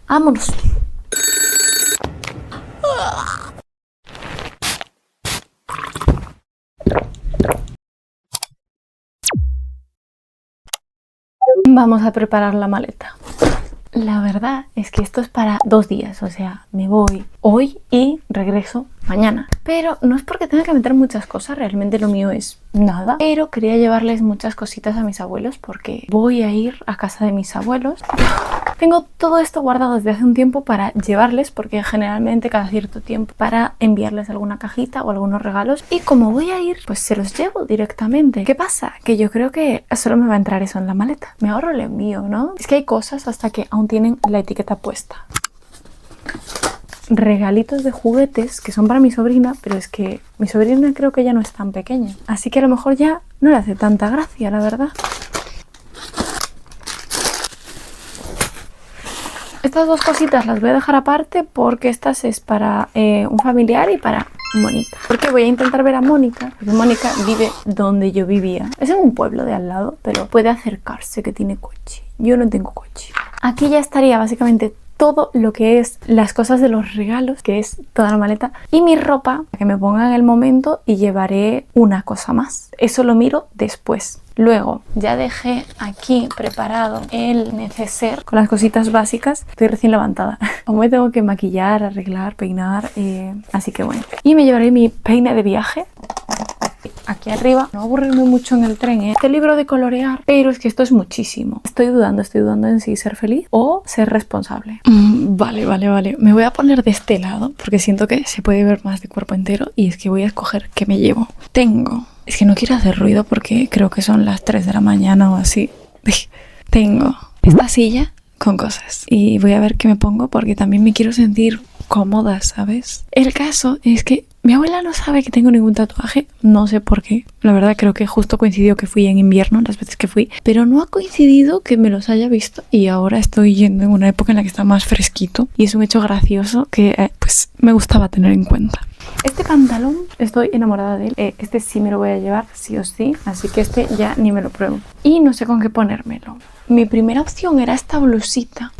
¡Vámonos! Vamos a preparar la maleta. La verdad es que esto es para 2 días, o sea, me voy hoy y regreso mañana. Pero no es porque tenga que meter muchas cosas, realmente lo mío es nada. Pero quería llevarles muchas cositas a mis abuelos porque voy a ir a casa de mis abuelos. Tengo todo esto guardado desde hace un tiempo para llevarles, porque generalmente cada cierto tiempo para enviarles alguna cajita o algunos regalos. Y como voy a ir, pues se los llevo directamente. ¿Qué pasa? Que yo creo que solo me va a entrar eso en la maleta. Me ahorro el envío, ¿no? Es que hay cosas hasta que aún tienen la etiqueta puesta. Regalitos de juguetes que son para mi sobrina, pero es que mi sobrina creo que ya no es tan pequeña. Así que a lo mejor ya no le hace tanta gracia, la verdad. Estas 2 cositas las voy a dejar aparte porque estas es para un familiar y para Mónica. Porque voy a intentar ver a Mónica, porque Mónica vive donde yo vivía. Es en un pueblo de al lado, pero puede acercarse, que tiene coche. Yo no tengo coche. Aquí ya estaría básicamente todo lo que es las cosas de los regalos, que es toda la maleta, y mi ropa, que me ponga en el momento, y llevaré una cosa más. Eso lo miro después. Luego ya dejé aquí preparado el neceser con las cositas básicas. Estoy recién levantada. Aún me tengo que maquillar, arreglar, peinar, así que bueno. Y me llevaré mi peine de viaje. Aquí arriba, no aburrirme mucho en el tren, ¿eh? Este libro de colorear, pero es que esto es muchísimo. Estoy dudando en si ser feliz o ser responsable. Vale. Me voy a poner de este lado porque siento que se puede ver más de cuerpo entero y es que voy a escoger qué me llevo. Es que no quiero hacer ruido porque creo que son las 3 de la mañana o así. Tengo esta silla con cosas y voy a ver qué me pongo porque también me quiero sentir cómoda, ¿sabes? El caso es que mi abuela no sabe que tengo ningún tatuaje, no sé por qué. La verdad creo que justo coincidió que fui en invierno las veces que fui, pero no ha coincidido que me los haya visto y ahora estoy yendo en una época en la que está más fresquito y es un hecho gracioso que pues me gustaba tener en cuenta. Este pantalón, estoy enamorada de él. Este sí me lo voy a llevar sí o sí, así que este ya ni me lo pruebo. Y no sé con qué ponérmelo. Mi primera opción era esta blusita.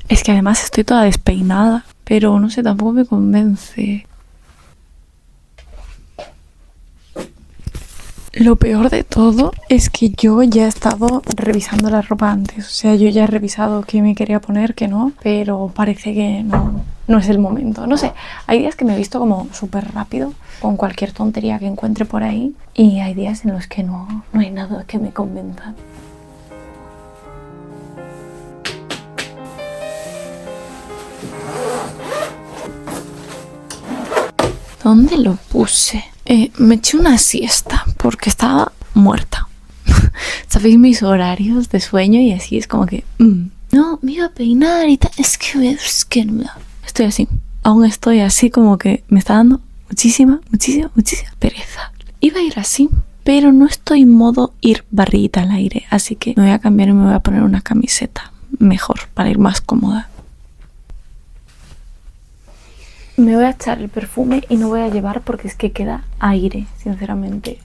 Es que además estoy toda despeinada, pero no sé, tampoco me convence. Lo peor de todo es que yo ya he estado revisando la ropa antes. O sea, yo ya he revisado qué me quería poner, qué no, pero parece que no es el momento. No sé, hay días que me he visto como súper rápido con cualquier tontería que encuentre por ahí y hay días en los que no hay nada que me convenza. ¿Dónde lo puse? Me eché una siesta porque estaba muerta. ¿Sabéis mis horarios de sueño? Y así es como que... No, me iba a peinar y tal. Es que no me da. Estoy así. Aún estoy así como que me está dando muchísima pereza. Iba a ir así, pero no estoy en modo ir barriguita al aire. Así que me voy a cambiar y me voy a poner una camiseta mejor para ir más cómoda. Me voy a echar el perfume y no voy a llevar porque es que queda aire, sinceramente.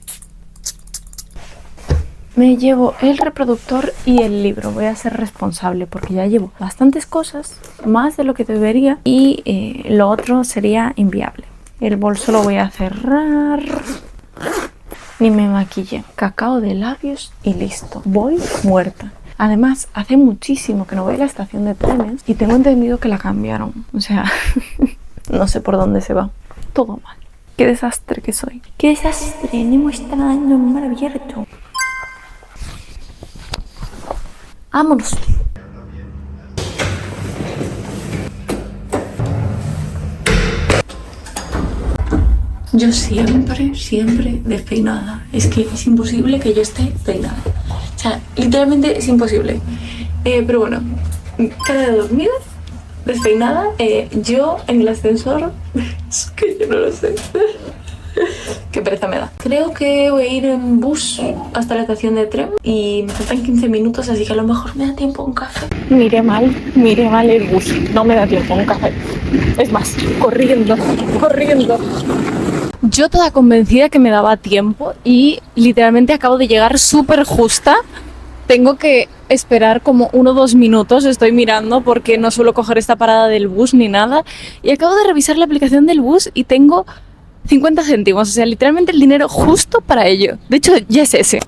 Me llevo el reproductor y el libro. Voy a ser responsable porque ya llevo bastantes cosas, más de lo que debería, y lo otro sería inviable. El bolso lo voy a cerrar. Ni me maquillé. Cacao de labios y listo. Voy muerta. Además, hace muchísimo que no voy a la estación de trenes y tengo entendido que la cambiaron. O sea... No sé por dónde se va. Todo mal. Qué desastre que soy. ¡Qué desastre! No me está dando un mar abierto. ¡Vámonos! Yo siempre despeinada. Es que es imposible que yo esté peinada. O sea, literalmente es imposible. Pero bueno, cara de dormida. Despeinada, yo en el ascensor, es que yo no lo sé, qué pereza me da. Creo que voy a ir en bus hasta la estación de tren y me faltan 15 minutos, así que a lo mejor me da tiempo a un café. Miré mal el bus, no me da tiempo a un café. Es más, corriendo. Yo toda convencida que me daba tiempo y literalmente acabo de llegar súper justa. Tengo que esperar como 1 o 2 minutos, estoy mirando porque no suelo coger esta parada del bus ni nada, y acabo de revisar la aplicación del bus y tengo 50 céntimos, o sea, literalmente el dinero justo para ello. De hecho, ya es ese.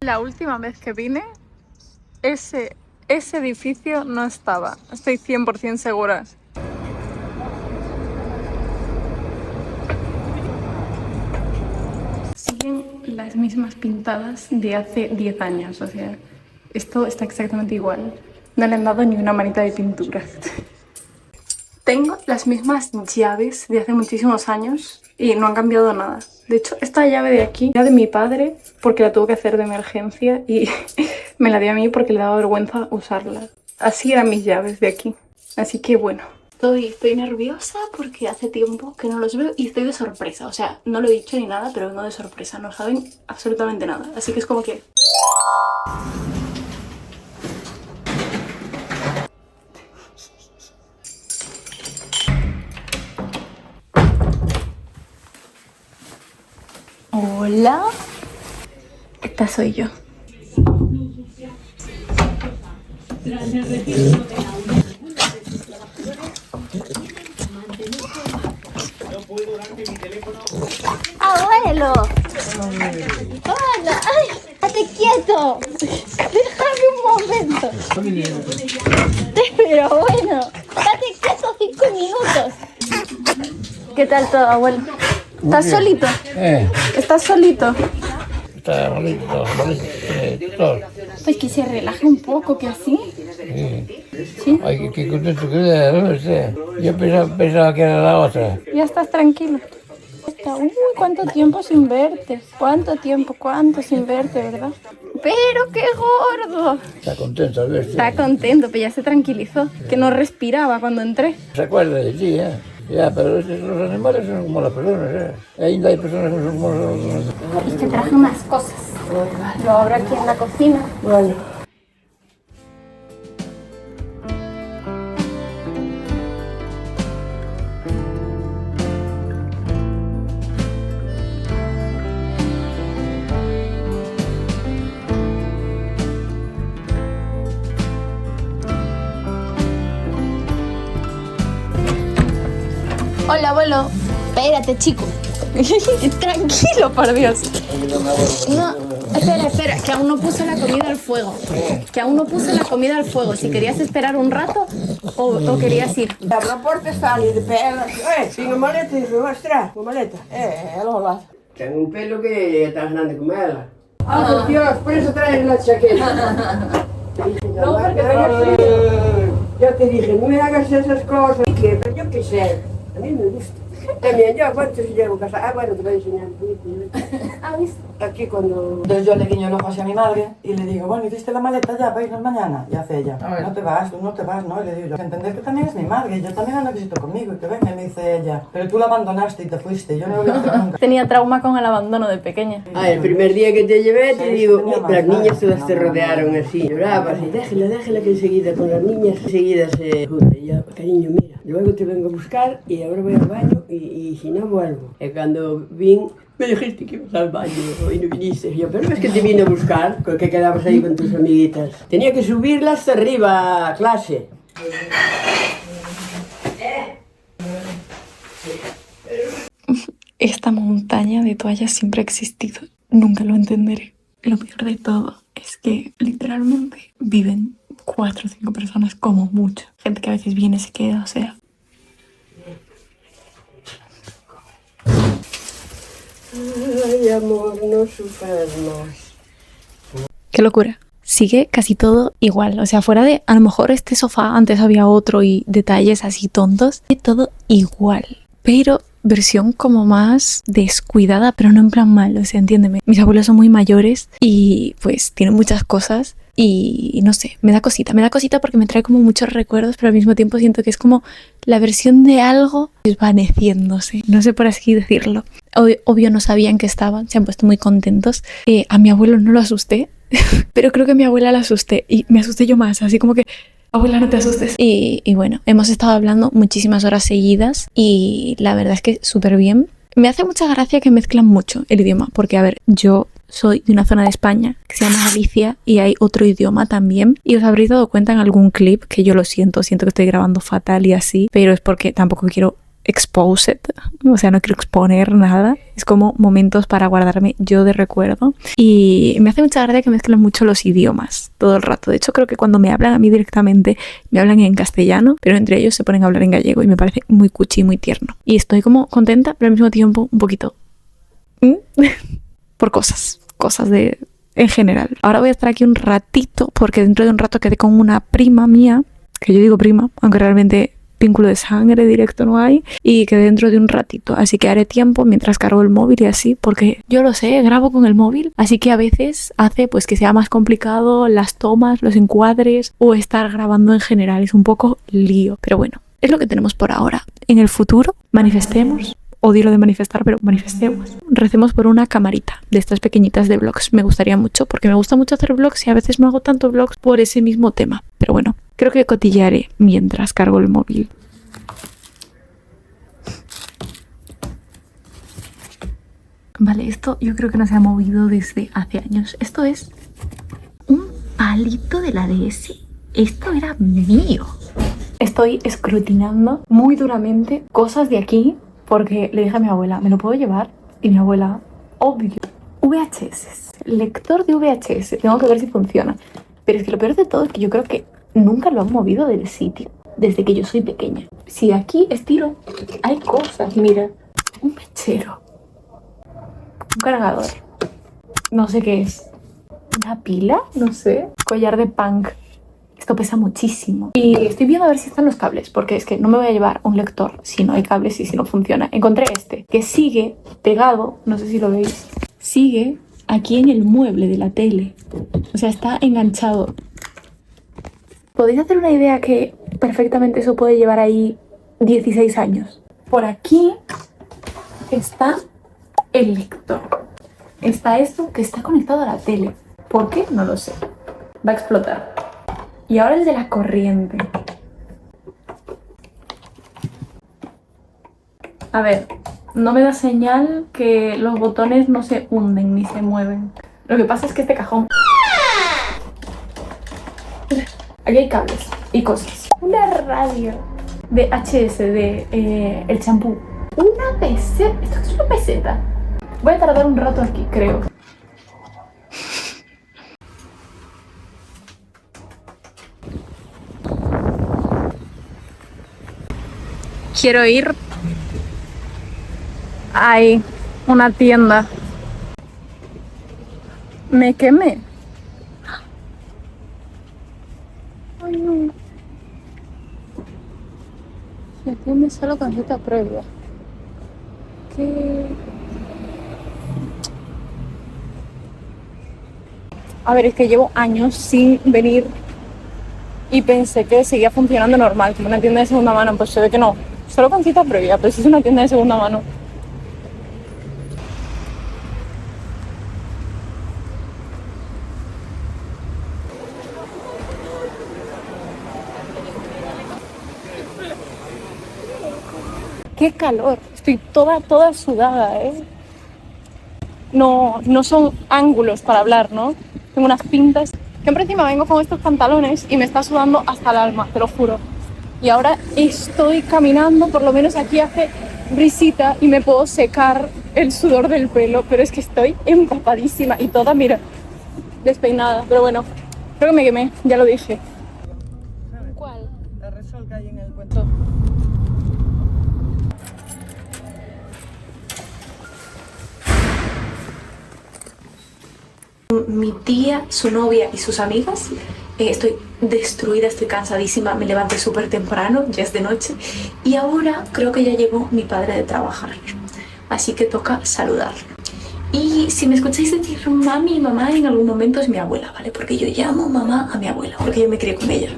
La última vez que vine, ese edificio no estaba. Estoy 100% segura. Siguen las mismas pintadas de hace 10 años. O sea, esto está exactamente igual. No le han dado ni una manita de pintura. Tengo las mismas llaves de hace muchísimos años y no han cambiado nada. De hecho, esta llave de aquí era de mi padre porque la tuvo que hacer de emergencia y me la dio a mí porque le daba vergüenza usarla. Así eran mis llaves de aquí. Así que bueno. Estoy nerviosa porque hace tiempo que no los veo y estoy de sorpresa. O sea, no lo he dicho ni nada, pero vengo de sorpresa. No saben absolutamente nada. Así que es como que... Hola. Esta soy yo. ¡Abuelo! ¡Hola! ¡Ay! ¡Estate quieto! Déjame un momento. Pero bueno, estate quieto 5 minutos. ¿Qué tal todo, abuelo? ¿Estás solito? ¿Estás solito? Está bonito, todo. Pues que se relaje un poco, que así. Sí. Ay, qué contento que era, no sé. Yo pensaba que era la otra. Ya estás tranquilo. Uy, cuánto tiempo sin verte. Cuánto tiempo sin verte, ¿verdad? Pero qué gordo. Está contento al verte. Está contento, pero ya se tranquilizó. Que no respiraba cuando entré. Se acuerda de ti, ¿eh? Ya, pero los animales son como las personas, ¿eh? Ainda hay personas que son como los... Es que traje unas cosas. Lo abro aquí en la cocina. Bueno. Hola, abuelo. Espérate, chico. Tranquilo, por Dios. No, espera, que aún no puse la comida al fuego. Si querías esperar un rato o querías ir. La porta está ali de pé. Tinha maleta e mostrar, uma maleta. Ela lá. Tem pelo que está grande como ela. Por Dios, por eso traes la chaqueta. No, porque tengo frío. Yo te dije, no me hagas esas cosas. Pero yo qué sé, a mí me gusta. También yo, cuando se llevo a casa, bueno, te voy a enseñar. ¿Has visto? Aquí cuando... Entonces yo le guiño el ojo hacia mi madre y le digo, bueno, ¿hiciste la maleta ya para irnos mañana? Y hace ella, no te vas, tú no te vas, ¿no? Y le digo yo, entender que también es mi madre, yo también la necesito conmigo y que venga. Y me dice ella, pero tú la abandonaste y te fuiste, yo no lo voy a hacer nunca. Tenía trauma con el abandono de pequeña. El primer día que te llevé, te Sí, digo, tenía más, las niñas ¿sabes? todas te rodearon así, llorabas y déjela que enseguida con las niñas enseguida se junta. Y yo, cariño, mira, luego te vengo a buscar y ahora voy al baño y si no vuelvo. Y cuando vine, me dijiste que ibas al baño y no viniste. Y yo, pero es que te vine a buscar, que quedabas ahí con tus amiguitas. Tenía que subirla hasta arriba a clase. Esta montaña de toallas siempre ha existido. Nunca lo entenderé. Lo peor de todo es que literalmente viven 4 o 5 personas como mucho. Gente que a veces viene y se queda, o sea. Ay, amor, no sufras más. Qué locura. Sigue casi todo igual. O sea, fuera de a lo mejor este sofá antes había otro y detalles así tontos. Y todo igual. Pero versión como más descuidada, pero no en plan mal. O sea, entiéndeme. Mis abuelos son muy mayores y pues tienen muchas cosas. y no sé, me da cosita porque me trae como muchos recuerdos, pero al mismo tiempo siento que es como la versión de algo desvaneciéndose, no sé por así decirlo. Obvio no sabían que estaban, se han puesto muy contentos. A mi abuelo no lo asusté, pero creo que a mi abuela la asusté y me asusté yo más, así como que abuela, no te asustes. Y bueno, hemos estado hablando muchísimas horas seguidas y la verdad es que súper bien. Me hace mucha gracia que mezclan mucho el idioma, porque a ver, yo soy de una zona de España que se llama Galicia y hay otro idioma también. Y os habréis dado cuenta en algún clip que yo lo siento que estoy grabando fatal y así, pero es porque tampoco quiero expose it, o sea, no quiero exponer nada. Es como momentos para guardarme yo de recuerdo. Y me hace mucha gracia que mezclan mucho los idiomas todo el rato. De hecho, creo que cuando me hablan a mí directamente, me hablan en castellano, pero entre ellos se ponen a hablar en gallego y me parece muy cuchi y muy tierno. Y estoy como contenta, pero al mismo tiempo un poquito por cosas de en general. Ahora voy a estar aquí un ratito porque dentro de un rato quedé con una prima mía, que yo digo prima, aunque realmente vínculo de sangre directo no hay, y que dentro de un ratito, así que haré tiempo mientras cargo el móvil y así, porque yo lo sé, grabo con el móvil, así que a veces hace pues que sea más complicado las tomas, los encuadres o estar grabando en general, es un poco lío, pero bueno, es lo que tenemos por ahora. En el futuro manifestemos, odio lo de manifestar, pero manifestemos, recemos por una camarita de estas pequeñitas de vlogs, me gustaría mucho, porque me gusta mucho hacer vlogs y a veces no hago tanto vlogs por ese mismo tema, pero bueno, creo que cotillearé mientras cargo el móvil. Vale, esto yo creo que no se ha movido desde hace años. Esto es un palito de la DS. Esto era mío. Estoy escrutinando muy duramente cosas de aquí porque le dije a mi abuela, ¿me lo puedo llevar? Y mi abuela, obvio. VHS, lector de VHS. Tengo que ver si funciona. Pero es que lo peor de todo es que yo creo que nunca lo han movido del sitio desde que yo soy pequeña. Si aquí estiro, hay cosas, mira. Un mechero. Un cargador. No sé qué es. ¿Una pila? No sé. Collar de punk. Esto pesa muchísimo. Y estoy viendo a ver si están los cables, porque es que no me voy a llevar un lector si no hay cables y si no funciona. Encontré este, que sigue pegado, no sé si lo veis, sigue aquí en el mueble de la tele. O sea, está enganchado. ¿Podéis hacer una idea que perfectamente eso puede llevar ahí 16 años? Por aquí está el lector. Está esto que está conectado a la tele. ¿Por qué? No lo sé. Va a explotar. Y ahora el de la corriente. A ver, no me da señal que los botones no se hunden ni se mueven. Lo que pasa es que este cajón... Aquí hay cables y cosas. Una radio de HS, de el champú. Una peseta. ¿Esto es una peseta? Voy a tardar un rato aquí, creo. Quiero ir. Hay una tienda. Me quemé. Ay, no. Si aquí me sale camiseta previa. ¿Qué? A ver, es que llevo años sin venir y pensé que seguía funcionando normal, como una tienda de segunda mano, pues se ve que no. Solo con cita previa, pero si es una tienda de segunda mano. ¡Qué calor! Estoy toda sudada, ¿eh? No son ángulos para hablar, ¿no? Tengo unas pintas. Que por encima vengo con estos pantalones y me está sudando hasta el alma, te lo juro. Y ahora estoy caminando, por lo menos aquí hace brisita y me puedo secar el sudor del pelo, pero es que estoy empapadísima y toda, mira, despeinada. Pero bueno, creo que me quemé, ya lo dije. ¿Cuál? La Resol que hay en el puente. Mi tía, su novia y sus amigas. Estoy destruida, estoy cansadísima, me levanté súper temprano, ya es de noche. Y ahora creo que ya llegó mi padre de trabajar, así que toca saludarlo. Y si me escucháis decir mami y mamá en algún momento es mi abuela, ¿vale? Porque yo llamo mamá a mi abuela, porque yo me crié con ella.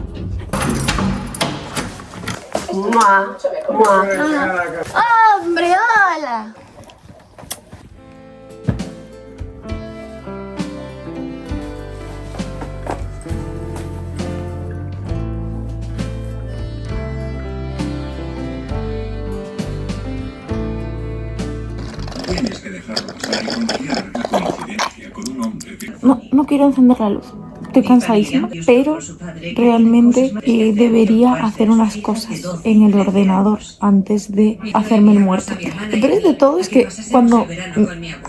¡Mua! ¡Mua! ¡Ah! ¡Hombre, hola! No quiero encender la luz. Estoy cansadísima, pero realmente debería hacer unas cosas en el ordenador antes de hacerme el muerto. Lo peor de todo es que cuando...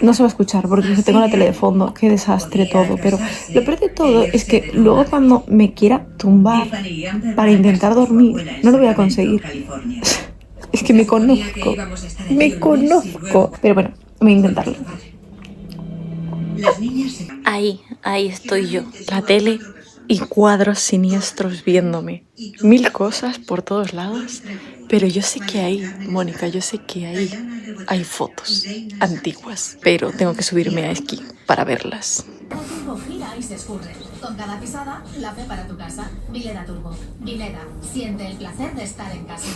No se va a escuchar porque tengo la tele de fondo, qué desastre todo, pero lo peor de todo es que luego cuando me quiera tumbar para intentar dormir, no lo voy a conseguir. Es que me conozco. Pero bueno, voy a intentarlo. Ahí estoy yo, la tele y cuadros siniestros viéndome. 1000 cosas por todos lados, pero yo sé que ahí, Mónica, yo sé que ahí hay fotos antiguas, pero tengo que subirme a esquí para verlas. El tiempo gira y se escurre. Con cada pisada, la fe para tu casa. Vileda Turbo. Vileda, siente el placer de estar en casa.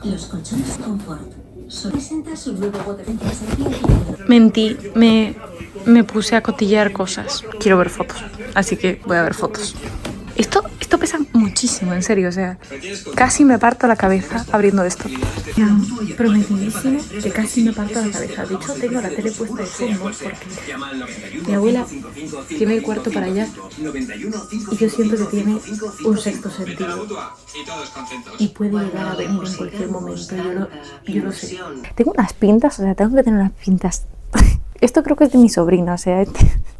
Los colchones Confort. Presenta su nuevo potente servicio. Mentí, me puse a cotillear cosas. Quiero ver fotos, así que voy a ver fotos. Esto pesa muchísimo, en serio, o sea, casi me parto la cabeza abriendo esto. Prometidísimo que casi me parto la cabeza. De hecho, tengo la tele puesta de fondo porque mi abuela tiene el cuarto para allá y yo siento que tiene un sexto sentido y puede llegar a venir en cualquier momento. Yo lo sé. Tengo unas pintas, o sea, tengo que tener unas pintas. Esto creo que es de mi sobrina, o sea,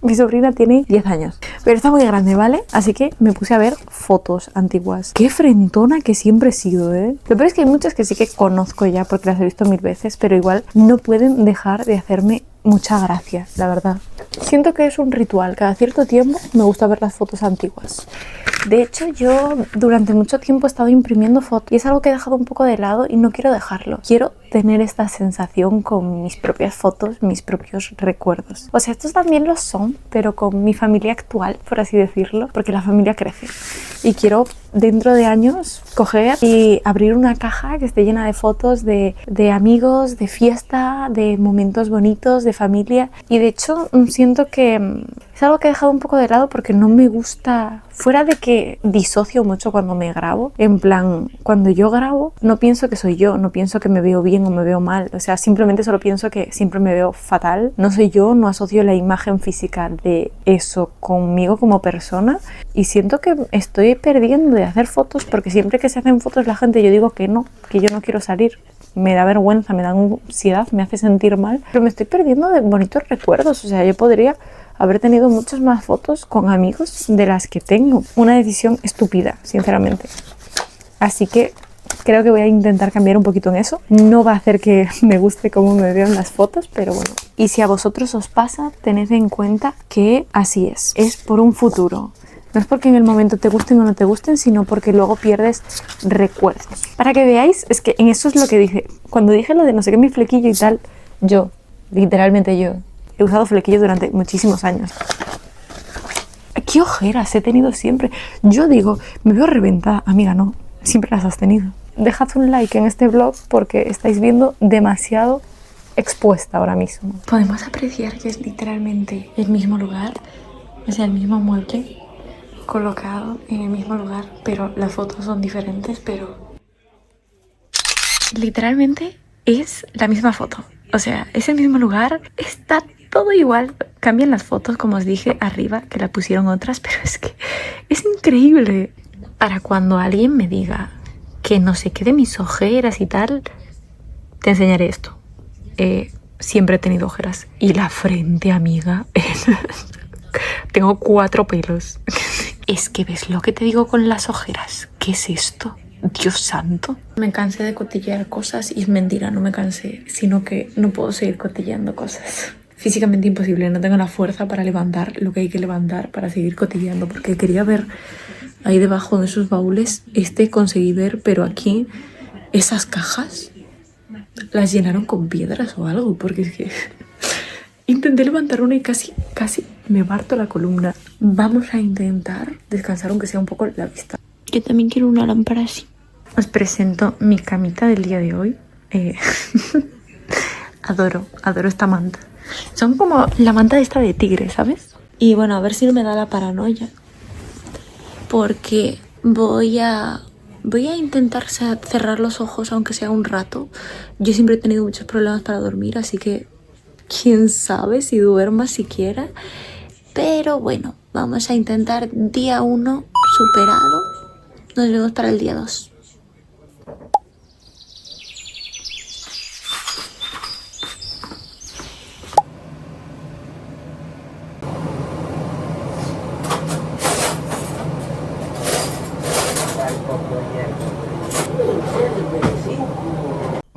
mi sobrina tiene 10 años, pero está muy grande, ¿vale? Así que me puse a ver fotos antiguas. Qué frentona que siempre he sido, ¿eh? Lo peor es que hay muchas que sí que conozco ya porque las he visto 1000 veces, pero igual no pueden dejar de hacerme mucha gracia, la verdad. Siento que es un ritual, cada cierto tiempo me gusta ver las fotos antiguas. De hecho, yo durante mucho tiempo he estado imprimiendo fotos y es algo que he dejado un poco de lado y no quiero dejarlo. Quiero tener esta sensación con mis propias fotos, mis propios recuerdos. O sea, estos también lo son, pero con mi familia actual, por así decirlo, porque la familia crece. Y quiero, dentro de años, coger y abrir una caja que esté llena de fotos de amigos, de fiesta, de momentos bonitos, de familia. Y de hecho, siento que es algo que he dejado un poco de lado porque no me gusta... Fuera de que disocio mucho cuando me grabo, en plan, cuando yo grabo no pienso que soy yo, no pienso que me veo bien o me veo mal, o sea, simplemente solo pienso que siempre me veo fatal, no soy yo, no asocio la imagen física de eso conmigo como persona y siento que estoy perdiendo de hacer fotos porque siempre que se hacen fotos la gente yo digo que yo no quiero salir. Me da vergüenza, me da ansiedad, me hace sentir mal, pero me estoy perdiendo de bonitos recuerdos, o sea, yo podría haber tenido muchas más fotos con amigos de las que tengo. Una decisión estúpida, sinceramente. Así que creo que voy a intentar cambiar un poquito en eso. No va a hacer que me guste cómo me veo en las fotos, pero bueno. Y si a vosotros os pasa, tened en cuenta que así es. Es por un futuro. No es porque en el momento te gusten o no te gusten, sino porque luego pierdes recuerdos. Para que veáis, es que en eso es lo que dije. Cuando dije lo de no sé qué mi flequillo y tal, yo, literalmente yo, he usado flequillos durante muchísimos años. ¿Qué ojeras he tenido siempre? Yo digo, me veo reventada. Amiga, no, siempre las has tenido. Dejad un like en este vlog porque estáis viendo demasiado expuesta ahora mismo. Podemos apreciar que es literalmente el mismo lugar, o sea, el mismo mueble colocado en el mismo lugar, pero las fotos son diferentes, pero literalmente es la misma foto. O sea, es el mismo lugar, está todo igual. Cambian las fotos, como os dije arriba, que la pusieron otras, pero es que es increíble. Para cuando alguien me diga que no sé qué de mis ojeras y tal, te enseñaré esto. Siempre he tenido ojeras. Y la frente, amiga, tengo 4 pelos. Es que ves lo que te digo con las ojeras. ¿Qué es esto? Dios santo. Me cansé de cotillear cosas y es mentira, no me cansé, sino que no puedo seguir cotilleando cosas. Físicamente imposible, no tengo la fuerza para levantar lo que hay que levantar para seguir cotilleando, porque quería ver ahí debajo de esos baúles, conseguí ver, pero aquí esas cajas las llenaron con piedras o algo, porque es que intenté levantar una y casi me parto la columna. Vamos a intentar descansar aunque sea un poco la vista. Yo también quiero una lámpara así. Os presento mi camita del día de hoy. Adoro esta manta. Son como la manta esta de tigre, ¿sabes? Y bueno, a ver si no me da la paranoia. Porque voy a intentar cerrar los ojos aunque sea un rato. Yo siempre he tenido muchos problemas para dormir, así que quién sabe si duerma siquiera. Pero bueno, vamos a intentar. Día 1 superado. Nos vemos para el día 2.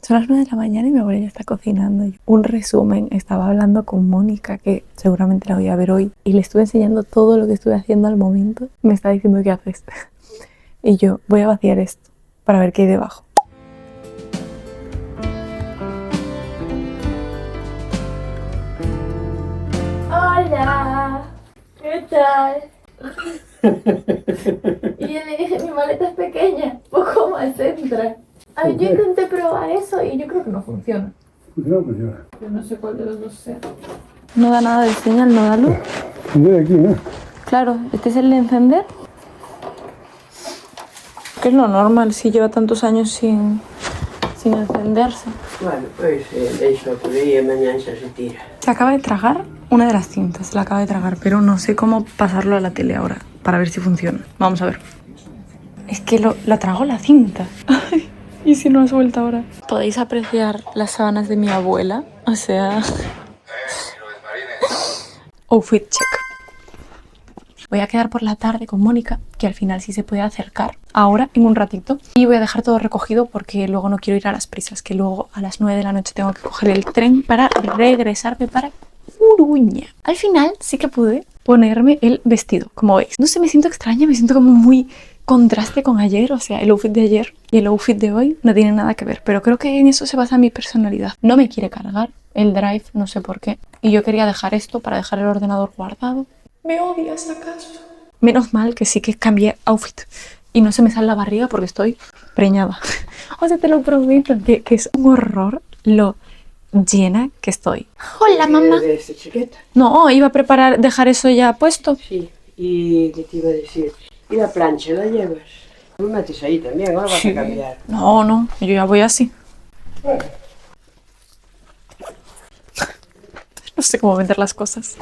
Son las 9 de la mañana y mi abuela ya está cocinando. Un resumen, estaba hablando con Mónica, que seguramente la voy a ver hoy, y le estuve enseñando todo lo que estuve haciendo al momento. Me está diciendo qué haces. Y yo voy a vaciar esto para ver qué hay debajo. Hola, ¿qué tal? Y yo le dije, mi maleta es pequeña, poco más entra. Ay, yo intenté probar eso y yo creo que no funciona. Funciona. Yo no sé cuál de los dos sea. No da nada de señal, no da luz. De aquí, ¿no? Claro, este es el de encender. Que es lo normal si lleva tantos años sin encenderse. Bueno, pues deixo por aí e mañana xa se tira. Se acaba de tragar una de las cintas, se la acaba de tragar, pero no sé cómo pasarlo a la tele ahora para ver si funciona. Vamos a ver. Es que la tragó la cinta. ¿Y si no ha suelto ahora? Podéis apreciar las sábanas de mi abuela, o sea... Outfit check. Voy a quedar por la tarde con Mónica, que al final sí se puede acercar ahora, en un ratito. Y voy a dejar todo recogido porque luego no quiero ir a las prisas, que luego a las 9 de la noche tengo que coger el tren para regresarme para Coruña. Al final sí que pude ponerme el vestido, como veis. No sé, me siento extraña, me siento como muy contraste con ayer, o sea, el outfit de ayer y el outfit de hoy no tienen nada que ver, pero creo que en eso se basa mi personalidad. No me quiere cargar el Drive, no sé por qué, y yo quería dejar esto para dejar el ordenador guardado. ¿Me odias acaso? Menos mal que sí que cambié outfit y no se me sale la barriga porque estoy preñada. O sea, te lo prometo que es un horror lo llena que estoy. Hola, mamá. De esta chaqueta. No, iba a dejar eso ya puesto. Sí, y ¿qué te iba a decir? ¿Y la plancha la llevas? No me metes ahí también, ahora vas a cambiar. No, yo ya voy así. No sé cómo vender las cosas.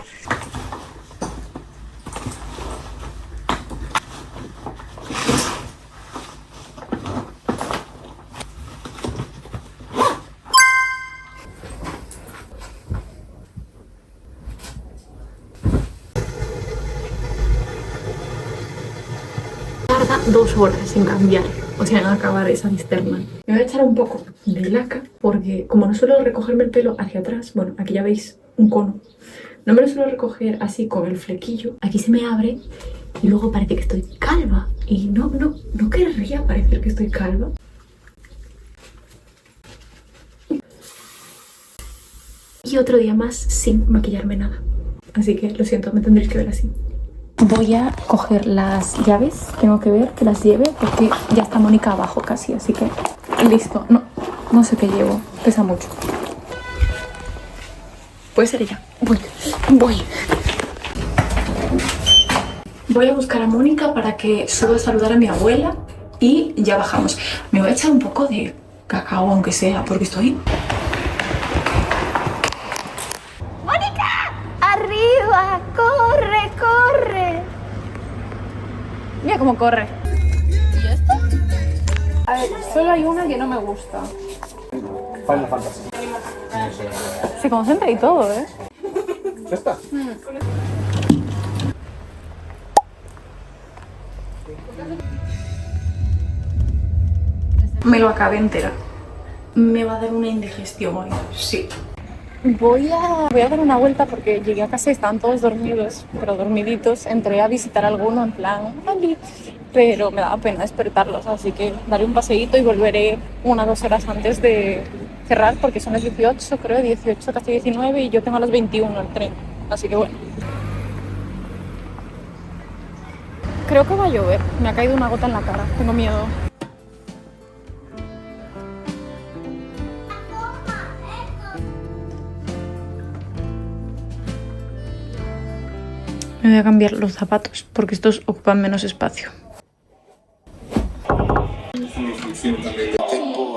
Tarda 2 horas sin cambiar, o sea, en acabar esa cisterna. Me voy a echar un poco de laca porque como no suelo recogerme el pelo hacia atrás, bueno, aquí ya veis un cono, no me lo suelo recoger así con el flequillo, aquí se me abre y luego parece que estoy calva y no querría parecer que estoy calva. Y otro día más sin maquillarme nada, así que lo siento, me tendréis que ver así. Voy a coger las llaves, tengo que ver que las lleve porque ya está Mónica abajo casi, así que listo. No sé qué llevo, pesa mucho. Puede ser ella. Voy a buscar a Mónica para que suba a saludar a mi abuela y ya bajamos. Me voy a echar un poco de cacao, aunque sea, porque estoy... ¡Arriba! ¡Corre, corre! Mira cómo corre. ¿Y esto? A ver, solo hay una que no me gusta. Final Fantasy. Se concentra y todo, ¿eh? Ya está. Me lo acabé entera. Me va a dar una indigestión hoy, sí. Voy a dar una vuelta porque llegué a casa y estaban todos dormidos, pero dormiditos. Entré a visitar a alguno en plan, "Oli", pero me daba pena despertarlos, así que daré un paseíto y volveré 1 o 2 horas antes de cerrar porque son las 18, creo, 18, casi 19 y yo tengo a las 21 el tren. Así que bueno. Creo que va a llover. Me ha caído una gota en la cara. Tengo miedo. Me voy a cambiar los zapatos porque estos ocupan menos espacio.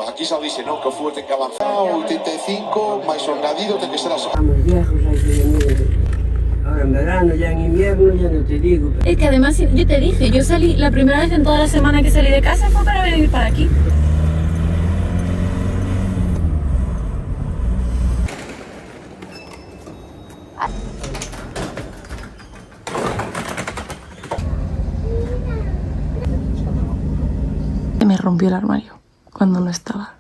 Aquí se dice, ¿no? Que fuerte que avanzado, 85, más un engadido, tiene que ser así. Estamos viejos, hay que venir. Ahora en verano, ya en invierno, ya no te digo. Es que además, yo te dije, yo salí, la primera vez en toda la semana que salí de casa fue para venir para aquí. Me rompió el armario cuando no estaba.